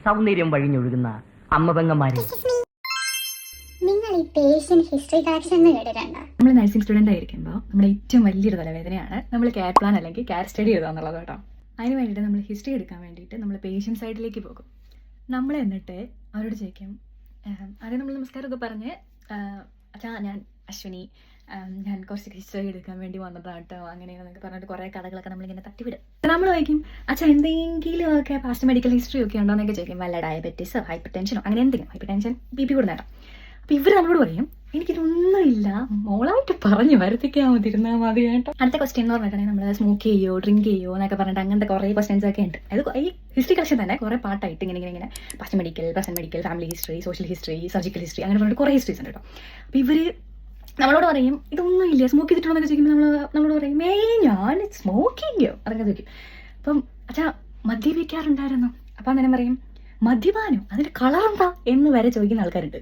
സൗന്ദര്യം വഴിഞ്ഞൊഴുകുന്ന അമ്മ പെങ്ങന്മാര്. നിങ്ങൾ ഈ പേഷ്യന്റ് ഹിസ്റ്ററി കളക്ഷൻ എന്ന് കേട്ടിട്ടുണ്ടോ? നമ്മൾ നഴ്സിംഗ് സ്റ്റുഡൻ്റ് ആയിരിക്കുമ്പോൾ നമ്മുടെ ഏറ്റവും വലിയൊരു തലവേദനയാണ് നമ്മൾ കെയർ പ്ലാൻ അല്ലെങ്കിൽ കെയർ സ്റ്റഡി ചെയ്യുക എന്നുള്ളത് കേട്ടോ. അതിന് വേണ്ടിയിട്ട് നമ്മൾ ഹിസ്റ്ററി എടുക്കാൻ വേണ്ടിയിട്ട് നമ്മൾ പേഷ്യൻ്റ് സൈഡിലേക്ക് പോകും. നമ്മൾ എന്നിട്ട് അവരോട് ചോദിക്കും, ആദ്യം നമ്മൾ നമസ്കാരമൊക്കെ പറഞ്ഞ്, അച്ഛാ ഞാൻ അശ്വിനി, ഞാൻ കുറച്ച് ഹിസ്റ്ററി എടുക്കാൻ വേണ്ടി വന്നതാട്ടോ, അങ്ങനെയാണെന്നൊക്കെ പറഞ്ഞിട്ട് കുറേ കഥകളൊക്കെ നമ്മളിങ്ങനെ തട്ടിവിടും. നമ്മൾ ചോദിക്കും, അച്ഛാ എന്തെങ്കിലും ഒക്കെ പാസ്റ്റ് മെഡിക്കൽ ഹിസ്റ്ററി ഒക്കെ ഉണ്ടോ എന്നൊക്കെ ചോദിക്കും. വല്ല ഡയബറ്റീസോ ഹൈപ്പർ ടെൻഷനോ അങ്ങനെ എന്തെങ്കിലും, ഹൈപ്പർ ടെൻഷൻ BP കൂടെ നേടാം. അപ്പോൾ ഇവർ നമ്മളോട് പറയും, എനിക്കിതൊന്നുമില്ല, മോളായിട്ട് പറഞ്ഞു വരുത്തിക്കാൻ മതിരുന്നാൽ മതി കേട്ടോ. അടുത്ത ക്വസ്റ്റ്യൻ എന്ന് പറഞ്ഞിട്ടുണ്ടെങ്കിൽ നമ്മൾ സ്മോക്ക് ചെയ്യോ ഡ്രിങ്ക് ചെയ്യോ എന്നൊക്കെ പറഞ്ഞിട്ട് അങ്ങനത്തെ കുറേ ക്വസ്റ്റ്യൻസ് ഒക്കെ ഉണ്ട്. അത് ഈ ഹിസ്റ്ററി കളക്ഷൻ തന്നെ കുറേ പാർട്ടായിട്ട് ഇങ്ങനെ past medical, present medical, family history, social history, surgical history, അങ്ങനെ പറഞ്ഞിട്ട് കുറേ ഹിസ്റ്ററീസ് ഉണ്ട് കേട്ടോ. അപ്പോൾ ഇവർ നമ്മളോട് പറയും, ഇതൊന്നും ഇല്ല, സ്മോക്ക് ചെയ്തിട്ടുണ്ടോ എന്നൊക്കെ ചോദിക്കുമ്പോൾ നമ്മളോട് പറയും, ഞാൻ സ്മോക്ക് ചെയ്യോ അതൊക്കെ ചോദിക്കും. അപ്പം അച്ഛാ മദ്യപിക്കാറുണ്ടായിരുന്നു, അപ്പം അന്നേരം പറയും, മദ്യപാനം അതിന് കളറുണ്ടാ എന്ന് വരെ ചോദിക്കുന്ന ആൾക്കാരുണ്ട്.